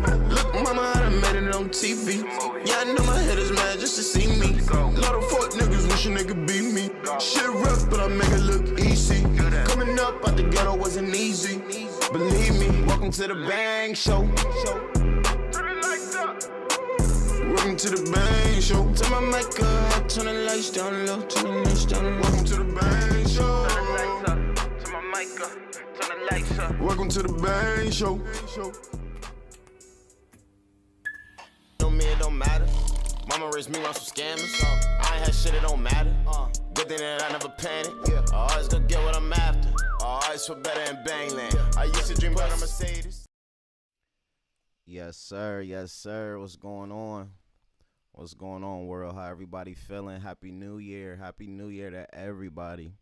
Look, mama, I done made it on TV. Yeah, I know my head is mad just to see me. Lot of fuck niggas wishing they could beat me. Shit rough, but I make it look easy. Coming up out the ghetto wasn't easy. Believe me, welcome to the Bang Show. Welcome to the Bang Show. Turn my mic up, turn the lights down low, turn the lights down low. Welcome to the Bang Show. Turn the lights up, turn my mic up, turn the lights up. Welcome to the Bang Show. No, me, it don't matter. Mama raised me around some scammers. I ain't had shit, it don't matter. Good thing that I never panic. I always gonna get what I'm after. I always feel better in Bangland. I used to dream about a Mercedes. Yes, sir. Yes, sir. What's going on? What's going on, world? How everybody feeling? Happy New Year. Happy New Year to everybody.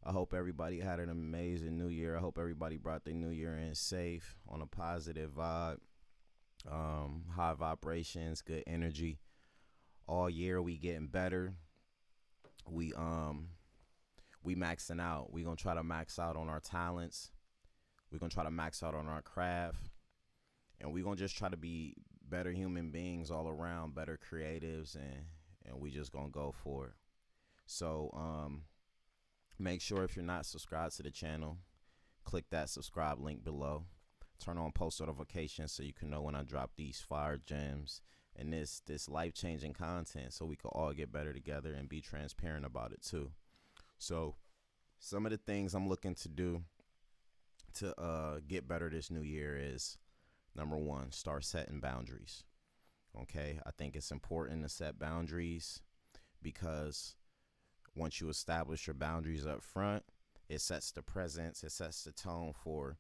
I hope everybody had an amazing New Year. I hope everybody brought their New Year in safe, on a positive vibe, high vibrations, good energy. All year we getting better. We maxing out. We gonna try to max out on our talents. We gonna try to max out on our craft. And we gonna just try to be better human beings all around, better creatives, and we just gonna go for it. So make sure if you're not subscribed to the channel, click that subscribe link below. Turn on post notifications so you can know when I drop these fire gems and this life-changing content, so we can all get better together and be transparent about it too. So some of the things I'm looking to do to get better this new year is, number one, start setting boundaries. Okay, I think it's important to set boundaries because once you establish your boundaries up front, it sets the presence, it sets the tone for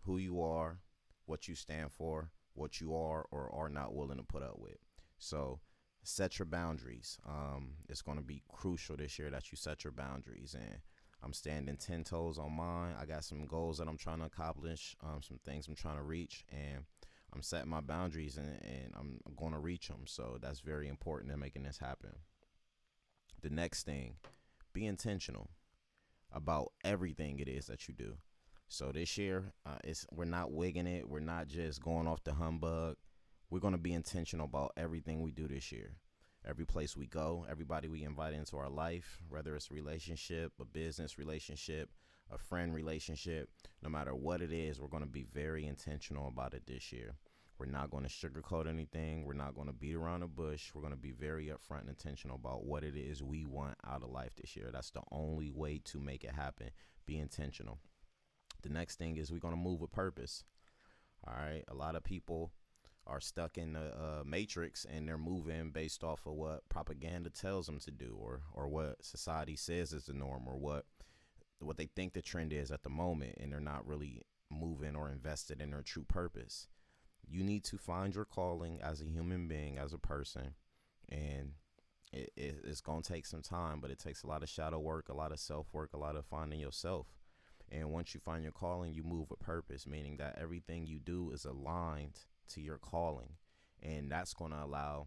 who you are, what you stand for, what you are or are not willing to put up with. So set your boundaries. It's going to be crucial this year that you set your boundaries, and I'm standing 10 toes on mine. I got some goals that I'm trying to accomplish, some things I'm trying to reach, and I'm setting my boundaries, and I'm going to reach them. So that's very important in making this happen. The next thing, be intentional about everything it is that you do. So this year, we're not wigging it. We're not just going off the humbug. We're going to be intentional about everything we do this year. Every place we go, everybody we invite into our life, whether it's a relationship, a business relationship, a friend relationship, no matter what it is, we're going to be very intentional about it this year. We're not going to sugarcoat anything. We're not going to beat around the bush. We're going to be very upfront and intentional about what it is we want out of life this year. That's the only way to make it happen. Be intentional. The next thing is we're going to move with purpose. All right. A lot of people are stuck in the matrix, and they're moving based off of what propaganda tells them to do, or what society says is the norm, or what they think the trend is at the moment, and they're not really moving or invested in their true purpose. You need to find your calling as a human being, as a person, and it's going to take some time, but it takes a lot of shadow work, a lot of self-work, a lot of finding yourself. And once you find your calling, you move with purpose, meaning that everything you do is aligned to your calling, and that's going to allow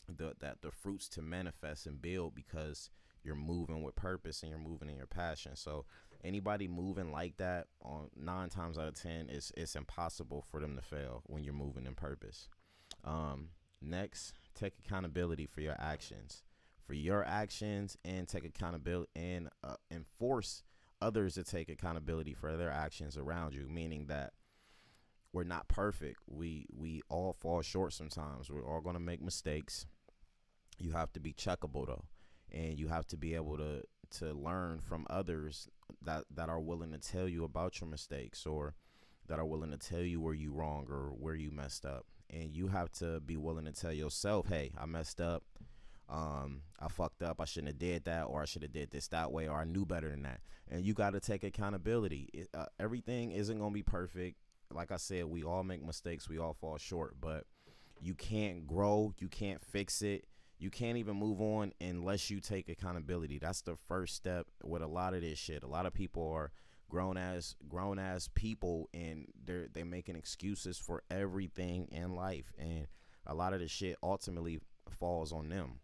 the fruits to manifest and build because you're moving with purpose and you're moving in your passion. So anybody moving like that, on 9 times out of 10, it's impossible for them to fail when you're moving in purpose. Next, take accountability for your actions, and take accountability and enforce others to take accountability for their actions around you, meaning that we're not perfect. We all fall short sometimes. We're all going to make mistakes. You have to be checkable though, and you have to be able to learn from others that are willing to tell you about your mistakes, or that are willing to tell you where you wrong or where you messed up. And you have to be willing to tell yourself, hey, I messed up. I fucked up. I shouldn't have did that, or I should have did this that way, or I knew better than that. And you got to take accountability. Everything isn't going to be perfect. Like I said, we all make mistakes. We all fall short, but you can't grow. You can't fix it. You can't even move on unless you take accountability. That's the first step with a lot of this shit. A lot of people are grown as people, and they're making excuses for everything in life, and a lot of the shit ultimately falls on them.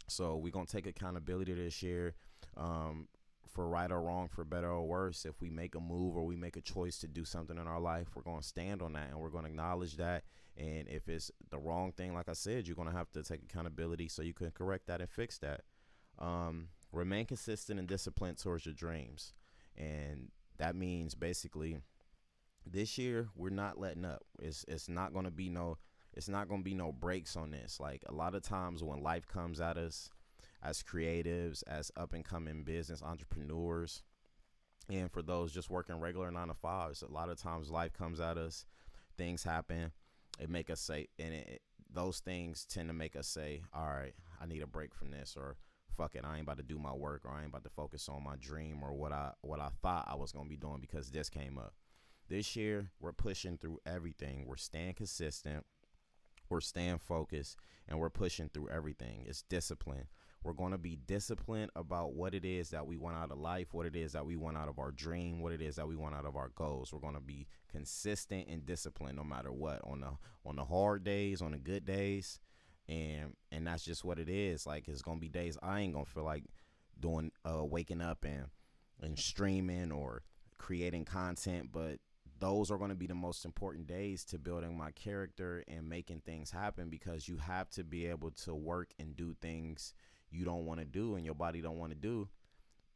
So we're gonna take accountability this year. for right or wrong, for better or worse, if we make a move or we make a choice to do something in our life, we're going to stand on that and we're going to acknowledge that. And if it's the wrong thing, like I said, you're going to have to take accountability so you can correct that and fix that. Remain consistent and disciplined towards your dreams. And that means basically this year we're not letting up. It's not going to be no breaks on this. Like a lot of times when life comes at us as creatives, as up and coming business entrepreneurs, and for those just working regular 9 to 5s, a lot of times life comes at us, things happen, it make us say, and those things tend to make us say, all right, I need a break from this, or fuck it, I ain't about to do my work, or I ain't about to focus on my dream or what I thought I was gonna be doing because this came up. This year we're pushing through everything. We're staying consistent, we're staying focused, and we're pushing through everything. It's discipline. We're going to be disciplined about what it is that we want out of life, what it is that we want out of our dream, what it is that we want out of our goals. We're going to be consistent and disciplined no matter what, on the hard days, on the good days. And that's just what it is. Like, it's going to be days I ain't going to feel like doing waking up and streaming or creating content, but those are going to be the most important days to building my character and making things happen, because you have to be able to work and do things you don't want to do and your body don't want to do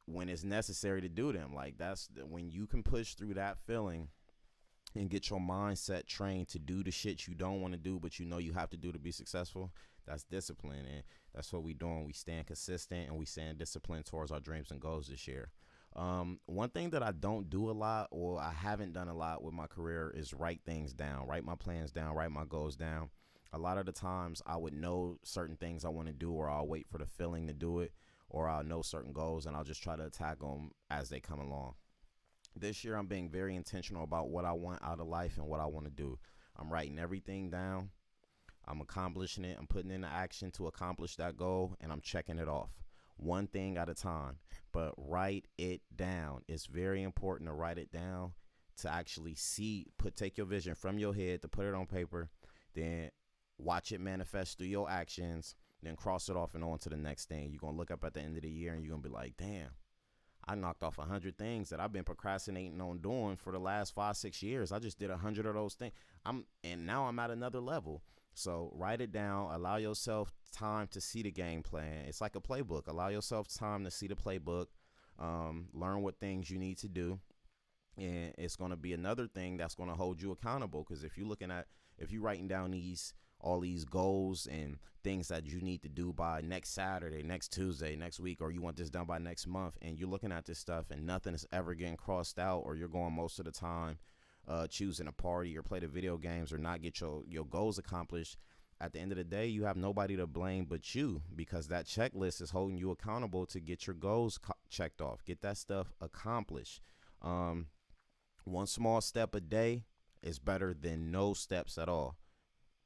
when it's necessary to do them. Like, that's when you can push through that feeling and get your mindset trained to do the shit you don't want to do but you know you have to do to be successful. That's discipline, and that's what we doing. We staying consistent and we staying disciplined towards our dreams and goals this year. One thing that I don't do a lot, or I haven't done a lot with my career, is write things down, write my plans down, write my goals down. A lot of the times I would know certain things I want to do, or I'll wait for the feeling to do it, or I'll know certain goals and I'll just try to attack them as they come along. This year I'm being very intentional about what I want out of life and what I want to do. I'm writing everything down. I'm accomplishing it. I'm putting into action to accomplish that goal, and I'm checking it off one thing at a time. But write it down. It's very important to write it down, to actually take your vision from your head, to put it on paper, then watch it manifest through your actions, then cross it off and on to the next thing. You're going to look up at the end of the year and you're going to be like, damn, I knocked off 100 things that I've been procrastinating on doing for the last 5-6 years. I just did 100 of those things. And now I'm at another level. So write it down. Allow yourself time to see the game plan. It's like a playbook. Allow yourself time to see the playbook. Learn what things you need to do. And it's going to be another thing that's going to hold you accountable. Because if you're writing down all these goals and things that you need to do by next Saturday, next Tuesday, next week, or you want this done by next month, and you're looking at this stuff and nothing is ever getting crossed out, or you're going most of the time choosing a party or play the video games or not get your goals accomplished, at the end of the day, you have nobody to blame but you, because that checklist is holding you accountable to get your goals checked off, get that stuff accomplished. One small step a day is better than no steps at all.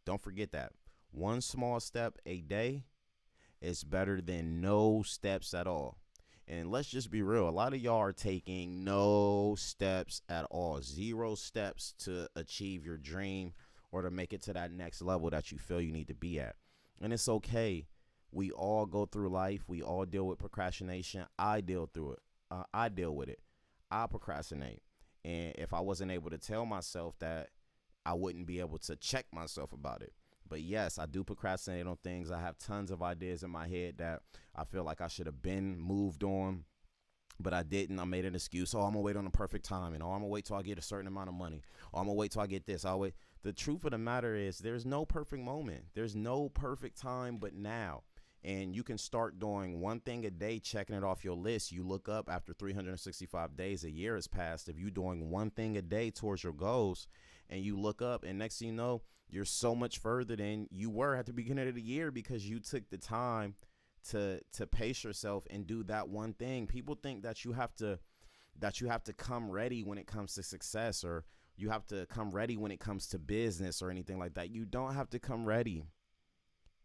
Don't forget that. One small step a day is better than no steps at all. And let's just be real. A lot of y'all are taking no steps at all. 0 steps to achieve your dream or to make it to that next level that you feel you need to be at. And it's okay. We all go through life. We all deal with procrastination. I deal with it. I procrastinate. And if I wasn't able to tell myself that, I wouldn't be able to check myself about it. But yes, I do procrastinate on things. I have tons of ideas in my head that I feel like I should have been moved on, but I didn't. I made an excuse. Oh, I'm going to wait on the perfect time. And I'm going to wait till I get a certain amount of money. Or I'm going to wait till I get this. I'll wait. The truth of the matter is there's no perfect moment. There's no perfect time but now. And you can start doing one thing a day, checking it off your list. You look up after 365 days, a year has passed. If you're doing one thing a day towards your goals, and you look up, and next thing you know, you're so much further than you were at the beginning of the year, because you took the time to pace yourself and do that one thing. People think that you have to come ready when it comes to success, or you have to come ready when it comes to business or anything like that. You don't have to come ready.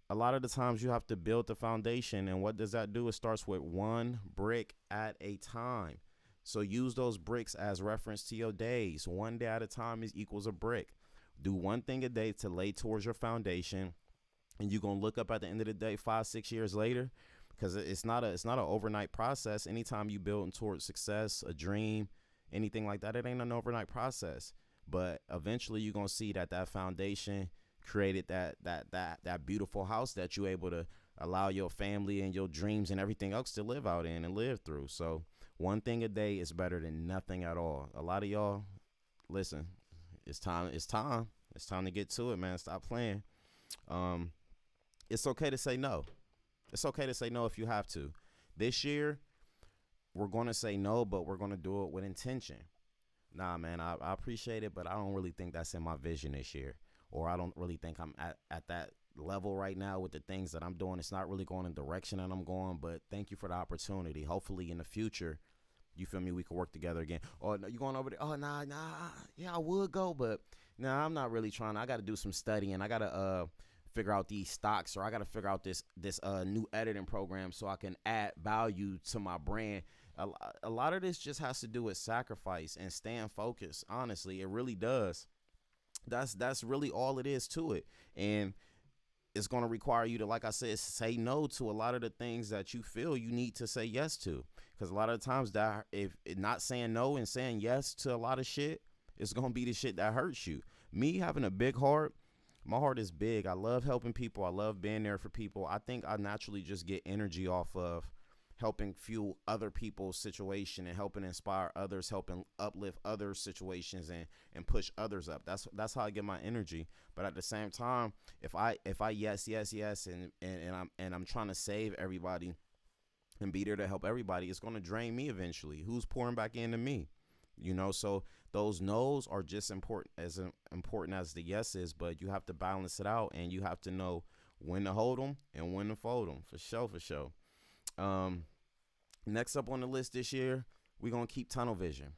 A lot of the times you have to build the foundation. And what does that do? It starts with one brick at a time. So use those bricks as reference to your days. One day at a time equals a brick. Do one thing a day to lay towards your foundation. And you're going to look up at the end of the day, 5-6 years later, because it's not an overnight process. Anytime you build towards success, a dream, anything like that, it ain't an overnight process. But eventually, you're gonna see that foundation created that beautiful house that you're able to allow your family and your dreams and everything else to live out in and live through. So one thing a day is better than nothing at all. A lot of y'all, listen, it's time. It's time to get to it, man. Stop playing. It's okay to say no. It's okay to say no if you have to. This year, we're going to say no, but we're going to do it with intention. Nah, man, I appreciate it, but I don't really think that's in my vision this year. Or I don't really think I'm at that level right now with the things that I'm doing. It's not really going in the direction that I'm going, but thank you for the opportunity. Hopefully in the future, you feel me, we can work together again. Or you going over there? Oh, nah. Yeah, I would go, but nah, I'm not really trying. I got to do some studying. I got to figure out these stocks, or I got to figure out this new editing program so I can add value to my brand. A lot of this just has to do with sacrifice and staying focused. Honestly, it really does. That's really all it is to it. And it's going to require you to, like I said, say no to a lot of the things that you feel you need to say yes to. Because a lot of the times that if not saying no and saying yes to a lot of shit, it's going to be the shit that hurts you. Me having a big heart, my heart is big. I love helping people. I love being there for people. I think I naturally just get energy off of helping fuel other people's situation and helping inspire others, helping uplift other situations and push others up. That's how I get my energy. But at the same time, if I yes and I'm trying to save everybody and be there to help everybody, it's going to drain me eventually. Who's pouring back into me? You know, so those no's are just important as the yeses, but you have to balance it out and you have to know when to hold them and when to fold them, for sure. Next up on the list this year, we're going to keep tunnel vision.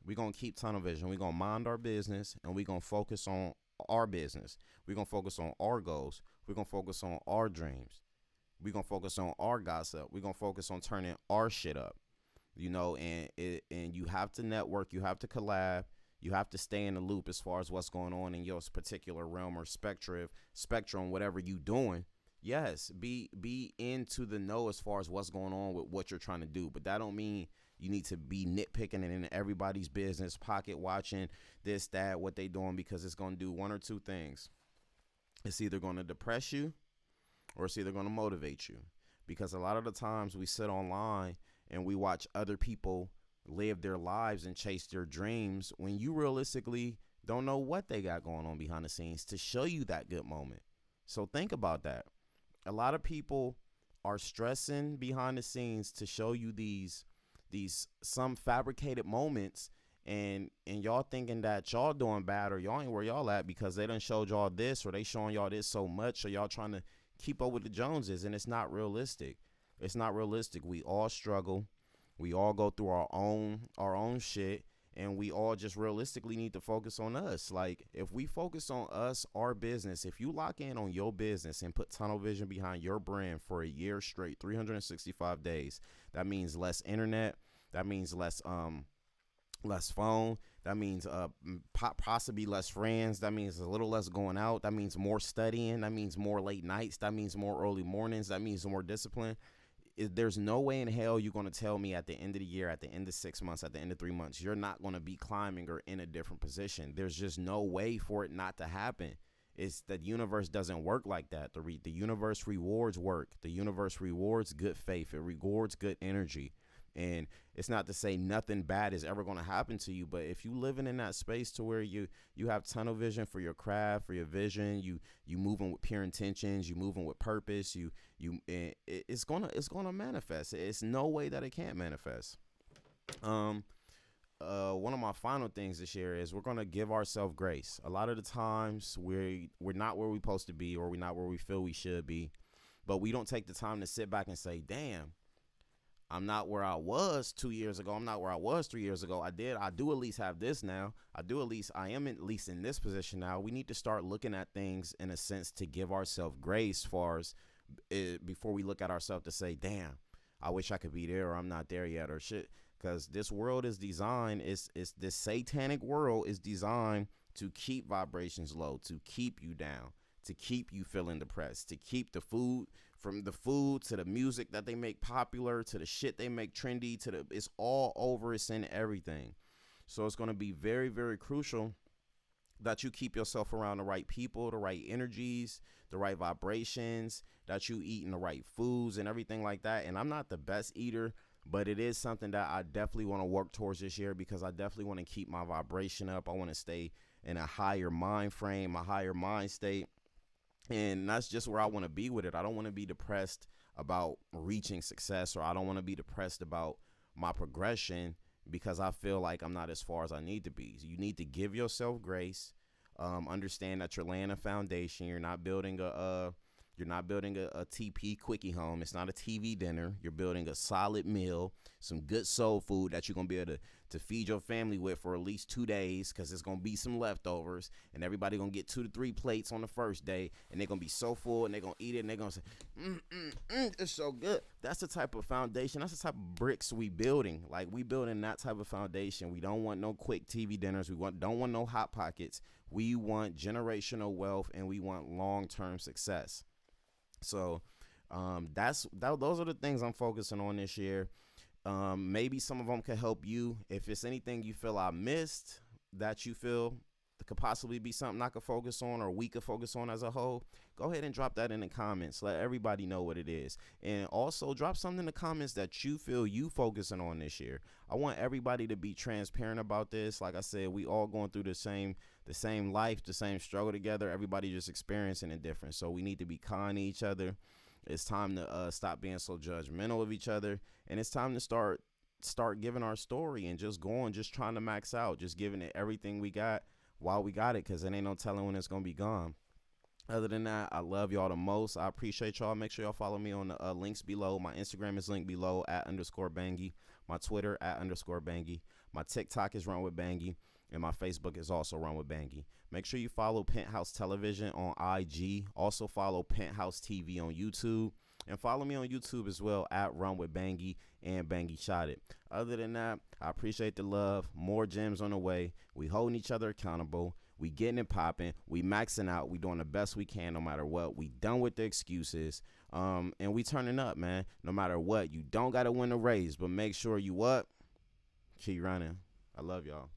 We're going to mind our business and we're going to focus on our business. We're going to focus on our goals. We're going to focus on our dreams. We're going to focus on our gossip. We're going to focus on turning our shit up. You know, and you have to network, you have to collab, you have to stay in the loop as far as what's going on in your particular realm or spectrum, whatever you doing. Yes, be into the know as far as what's going on with what you're trying to do. But that don't mean you need to be nitpicking and in everybody's business, pocket watching this, that, what they doing, because it's going to do one or two things. It's either going to depress you or it's either going to motivate you. Because a lot of the times we sit online and we watch other people live their lives and chase their dreams when you realistically don't know what they got going on behind the scenes to show you that good moment. So think about that. A lot of people are stressing behind the scenes to show you these some fabricated moments, and y'all thinking that y'all doing bad or y'all ain't where y'all at because they done showed y'all this or they showing y'all this so much, so y'all trying to keep up with the Joneses, and it's not realistic. It's not realistic. We all struggle. We all go through our own shit, and we all just realistically need to focus on us. Like, if we focus on us, our business, if you lock in on your business and put tunnel vision behind your brand for a year straight, 365 days, that means less internet. That means less phone. That means possibly less friends. That means a little less going out. That means more studying. That means more late nights. That means more early mornings. That means more discipline. There's no way in hell you're going to tell me at the end of the year, at the end of 6 months, at the end of 3 months, you're not going to be climbing or in a different position. There's just no way for it not to happen. It's that the universe doesn't work like that. The universe rewards work. The universe rewards good faith. It rewards good energy. And it's not to say nothing bad is ever going to happen to you, but if you living in that space to where you have tunnel vision for your craft, for your vision, you moving with pure intentions, you moving with purpose, it's gonna manifest. It's no way that it can't manifest. One of my final things this year is we're gonna give ourselves grace. A lot of the times we're not where we're supposed to be, or we're not where we feel we should be, but we don't take the time to sit back and say, damn, I'm not where I was 2 years ago. I'm not where I was 3 years ago. I do at least have this now. I am at least in this position now. We need to start looking at things in a sense to give ourselves grace far as before we look at ourselves to say, damn, I wish I could be there, or I'm not there yet, or shit. Because this world is designed, this satanic world is designed to keep vibrations low, to keep you down, to keep you feeling depressed, to keep the food, from the food to the music that they make popular to the shit they make trendy to the, it's all over, it's in everything. So it's going to be very, very crucial that you keep yourself around the right people, the right energies, the right vibrations, that you eating the right foods and everything like that. And I'm not the best eater, but it is something that I definitely want to work towards this year, because I definitely want to keep my vibration up. I want to stay in a higher mind frame, a higher mind state. And that's just where I want to be with it. I don't want to be depressed about reaching success, or I don't want to be depressed about my progression because I feel like I'm not as far as I need to be. You need to give yourself grace. Understand that you're laying a foundation. You're not building a TP quickie home. It's not a TV dinner. You're building a solid meal, some good soul food that you're going to be able to feed your family with for at least 2 days, because there's going to be some leftovers, and everybody going to get 2 to 3 plates on the first day, and they're going to be so full, and they're going to eat it, and they're going to say, it's so good. That's the type of foundation. That's the type of bricks we building. Like, we building that type of foundation. We don't want no quick TV dinners. Don't want no Hot Pockets. We want generational wealth, and we want long-term success. So those are the things I'm focusing on this year. Maybe some of them could help you. If it's anything you feel I missed that you feel could possibly be something I could focus on, or we could focus on as a whole, go ahead and drop that in the comments. Let everybody know what it is. And also drop something in the comments that you feel you focusing on this year. I want everybody to be transparent about this. Like I said, we all going through the same life, the same struggle together. Everybody just experiencing it different. So we need to be kind to each other. It's time to stop being so judgmental of each other. And it's time to start giving our story and just trying to max out, just giving it everything we got while we got it, because it ain't no telling when it's going to be gone. Other than that, I love y'all the most. I appreciate y'all. Make sure y'all follow me on the links below. My Instagram is linked below @_Bangy. My Twitter @_Bangy. My TikTok is Run with Bangy. And my Facebook is also Run with Bangy. Make sure you follow Penthouse Television on IG. Also follow Penthouse TV on YouTube. And follow me on YouTube as well @Run with Bangy and Bangy Shot It. Other than that, I appreciate the love. More gems on the way. We holding each other accountable. We getting it popping. We maxing out. We doing the best we can no matter what. We done with the excuses. And we turning up, man. No matter what. You don't got to win the race, but make sure you what? Keep running. I love y'all.